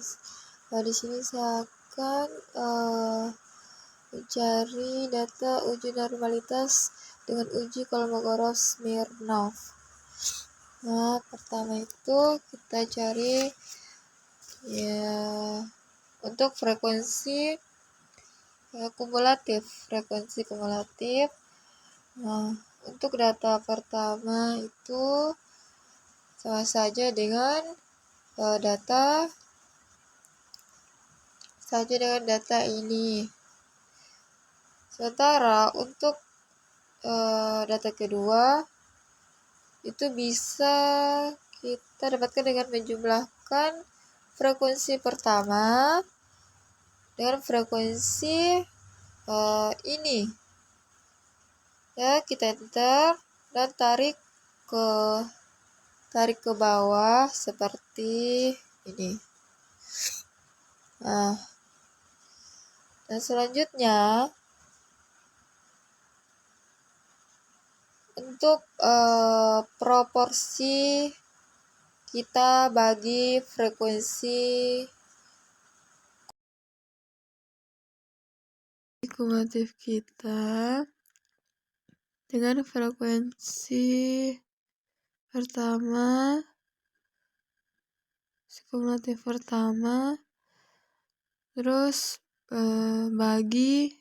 guys. Di sini saya akan mencari data uji normalitas dengan uji Kolmogorov-Smirnov. Nah, pertama itu kita cari ya untuk frekuensi kumulatif. Nah, untuk data pertama itu sama saja dengan data ini. Sementara untuk data kedua itu bisa kita dapatkan dengan menjumlahkan frekuensi pertama dengan frekuensi ini. Ya, kita enter dan tarik ke bawah seperti ini. Nah, dan selanjutnya untuk proporsi kita bagi frekuensi kumulatif kita dengan frekuensi pertama terus bagi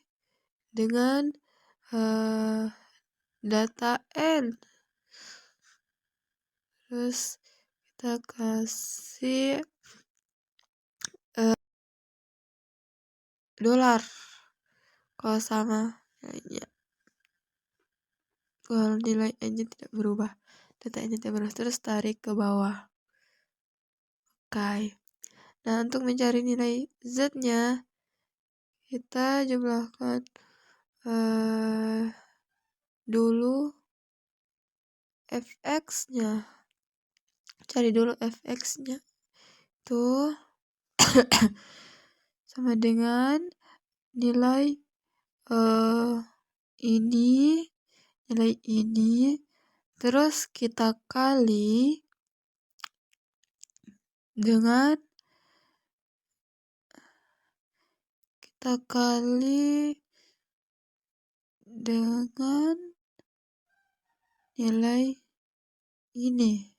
dengan data N, terus kita kasih dolar kalau sama ya. Kalau nilai N-nya tidak berubah, data N-nya tidak berubah, terus tarik ke bawah. Oke. Nah, untuk mencari nilai Z-nya kita jumlahkan dulu fx-nya. Cari dulu fx-nya. Tuh sama dengan nilai ini, terus kita kali dengan nilai ini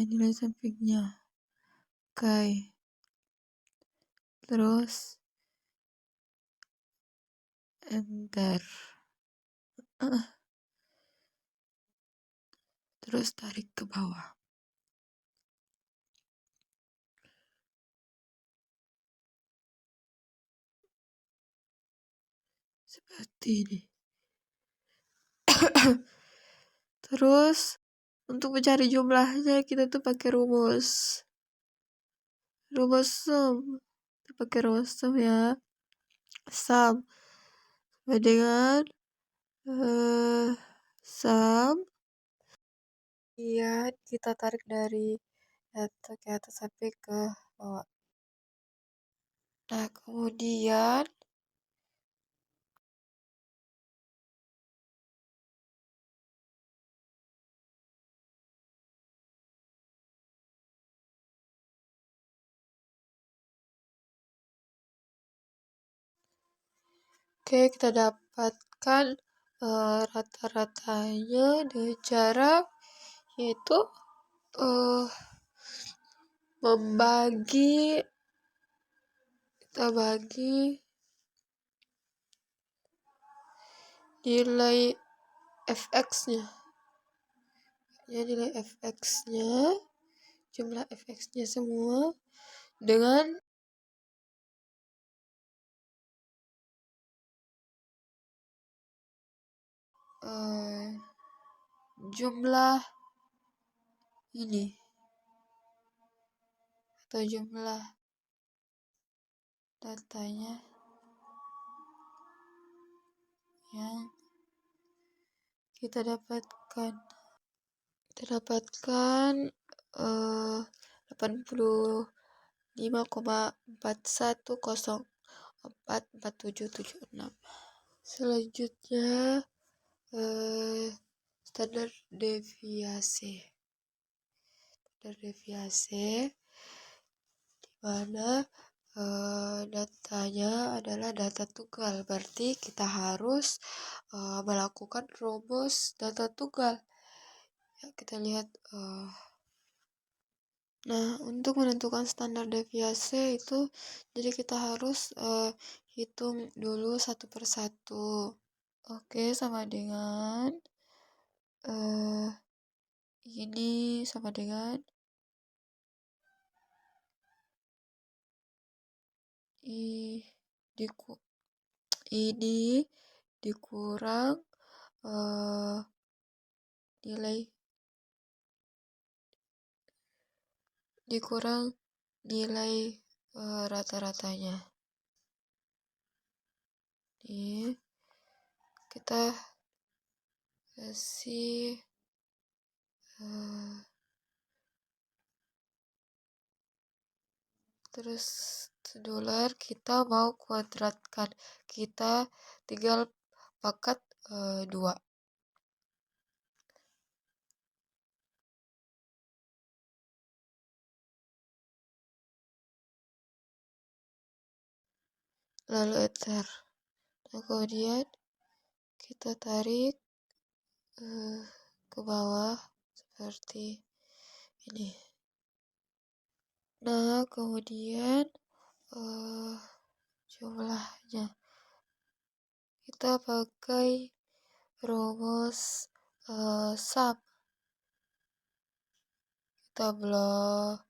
nilai sampingnya. Oke. Terus enter. Terus tarik ke bawah. Seperti ini. Terus untuk mencari jumlahnya kita tuh pakai rumus sum. Pakai rumus sum ya. Sum sama dengan sum. Iya, kita tarik dari data ke atas sampai ke bawah. Nah, kemudian kita dapatkan rata-ratanya dengan cara yaitu kita bagi nilai fx-nya. Ya, nilai fx-nya, jumlah fx-nya semua dengan jumlah ini atau jumlah datanya yang kita dapatkan 85,41044776. Selanjutnya standar deviasi mana datanya adalah data tunggal. Berarti kita harus melakukan rumus data tunggal. Ya, kita lihat. Nah, untuk menentukan standar deviasi itu, jadi kita harus hitung dulu satu persatu. Oke, sama dengan ini sama dengan ini dikurang nilai rata-ratanya. Ini kita kasih terus dolar, kita mau kuadratkan, kita tinggal pangkat 2. Lalu enter. Nah, kemudian kita tarik ke bawah seperti ini. Nah, kemudian jumlahnya kita pakai rumus sum. Kita blok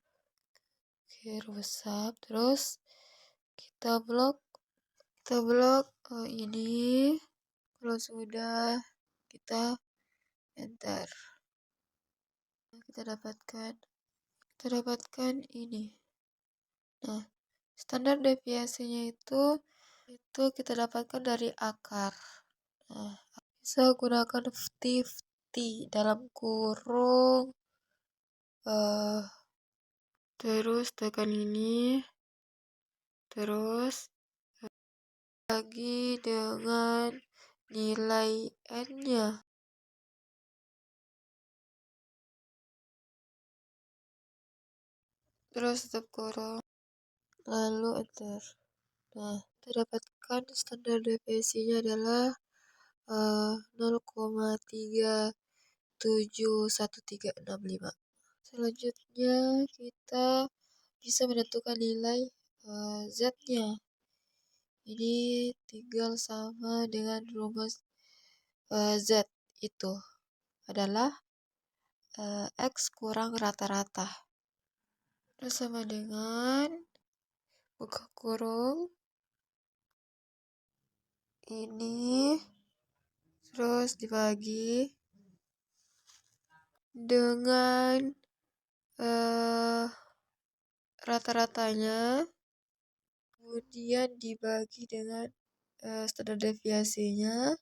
rumus sum, terus kita blok ini. Kalau sudah, kita enter. Kita dapatkan ini. Nah, standar deviasinya itu kita dapatkan dari akar. Nah, bisa gunakan 50 dalam kurung, terus tekan ini, terus lagi dengan nilai n-nya. Terus tutup kurung, lalu enter. Nah, kita dapatkan standar deviasinya adalah 0,37135. Selanjutnya kita bisa menentukan nilai z-nya. Ini tinggal sama dengan rumus z itu adalah x kurang rata-rata. Terus sama dengan buka kurung ini, terus dibagi dengan rata-ratanya, kemudian dibagi dengan standar deviasinya,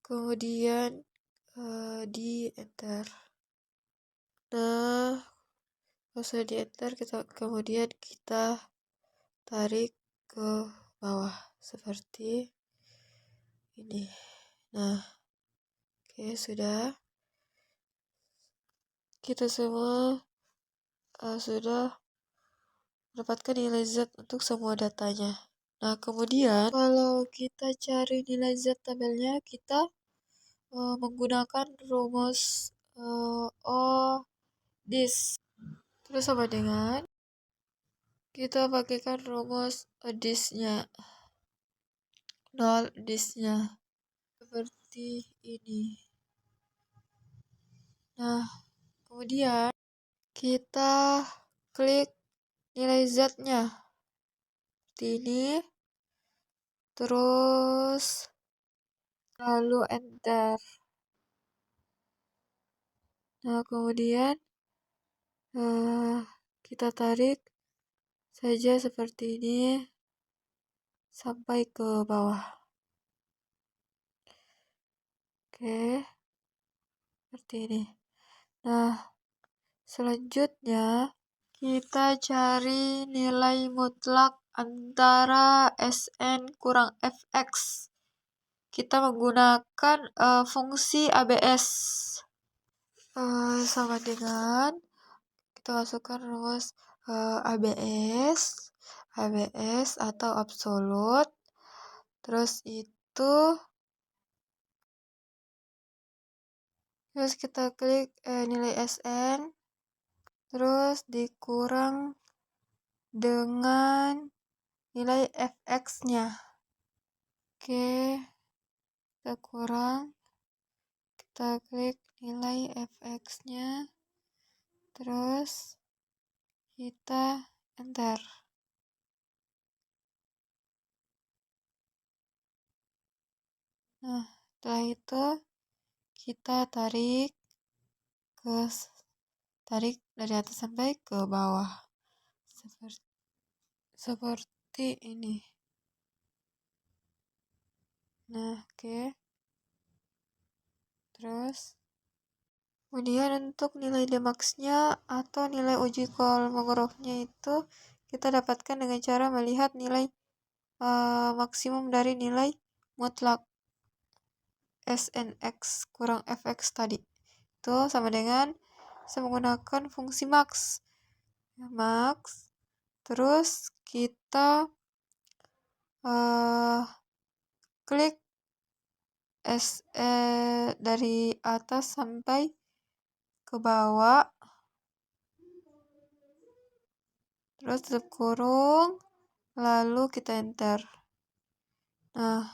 kemudian di enter. Nah, kalau sudah di enter, kemudian kita tarik ke bawah seperti ini. Nah, oke, sudah. Kita semua sudah mendapatkan nilai Z untuk semua datanya. Nah, kemudian kalau kita cari nilai Z tabelnya, kita menggunakan rumus ODIS. Terus sama dengan kita pakaikan rumus ODIS-nya. 0 ODIS-nya. Seperti ini. Nah, kemudian kita klik nilai Z-nya. Seperti ini. Terus lalu enter. Nah, kemudian kita tarik saja seperti ini sampai ke bawah. Oke, seperti ini. Nah, selanjutnya kita cari nilai mutlak antara Sn kurang Fx. Kita menggunakan fungsi ABS. Sama dengan kita masukkan rumus ABS atau absolut. Terus kita klik nilai SN, terus dikurang dengan nilai fx-nya. Oke, kita kurang, kita klik nilai fx-nya, terus kita enter. Nah, setelah itu kita tarik dari atas sampai ke bawah seperti ini. Nah, oke. Terus kemudian untuk nilai Dmax-nya atau nilai uji Kolmogorov-nya itu kita dapatkan dengan cara melihat nilai maksimum dari nilai mutlak SNX kurang fx tadi. Itu sama dengan saya menggunakan fungsi max. Terus kita klik dari atas sampai ke bawah, terus tutup kurung, lalu kita enter. Nah,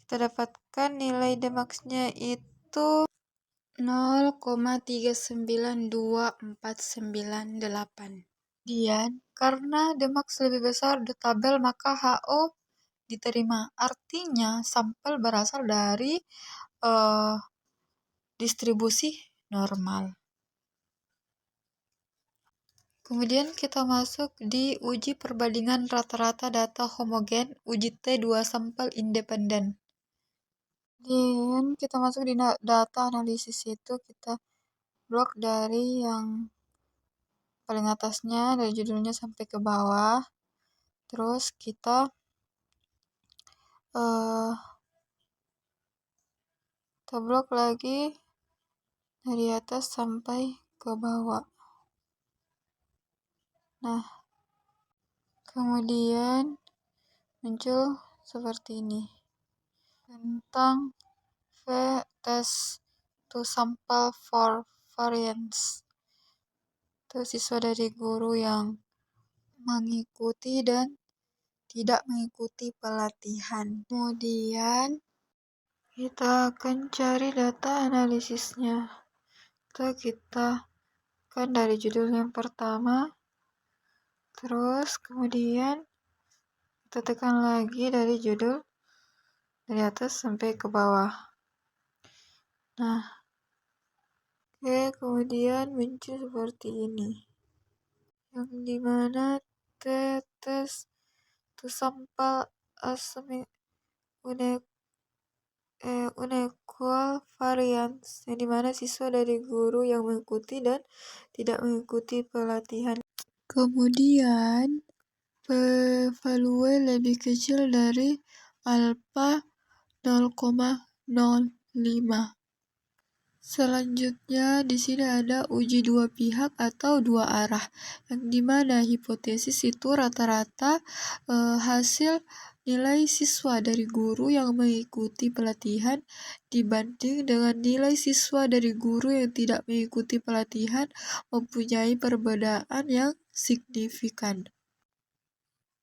kita dapatkan nilai Dmax-nya itu 0,392498. Kemudian, karena Dmax lebih besar di tabel, maka HO diterima. Artinya, sampel berasal dari distribusi normal. Kemudian kita masuk di uji perbandingan rata-rata data homogen, uji T2 sampel independen. Dan kita masuk di data analisis itu, kita blok dari yang paling atasnya, dari judulnya sampai ke bawah. Terus kita blok lagi dari atas sampai ke bawah. Nah, kemudian muncul seperti ini tentang test to sample for variance. Itu siswa dari guru yang mengikuti dan tidak mengikuti pelatihan. Kemudian kita akan cari data analisisnya. Kita kan dari judul yang pertama, terus kemudian kita tekan lagi dari judul dari atas sampai ke bawah. Nah, oke, kemudian muncul seperti ini, yang dimana test to sample unequal variance, yang dimana siswa dari guru yang mengikuti dan tidak mengikuti pelatihan. Kemudian p-value lebih kecil dari alpha 0,05. Selanjutnya di sini ada uji dua pihak atau dua arah, yang dimana hipotesis itu rata-rata hasil nilai siswa dari guru yang mengikuti pelatihan dibanding dengan nilai siswa dari guru yang tidak mengikuti pelatihan mempunyai perbedaan yang signifikan.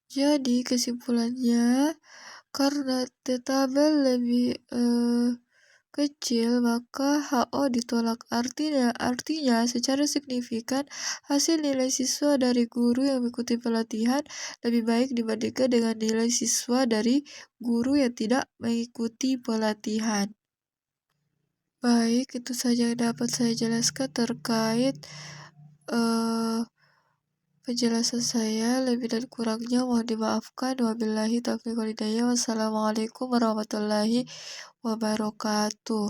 Jadi kesimpulannya, karena tabel lebih kecil, maka HO ditolak. Artinya secara signifikan hasil nilai siswa dari guru yang mengikuti pelatihan lebih baik dibandingkan dengan nilai siswa dari guru yang tidak mengikuti pelatihan. Baik, itu saja yang dapat saya jelaskan terkait penjelasan saya. Lebih dan kurangnya mohon dimaafkan. Wabillahi taufiq wal hidayah. Wassalamualaikum warahmatullahi wabarakatuh.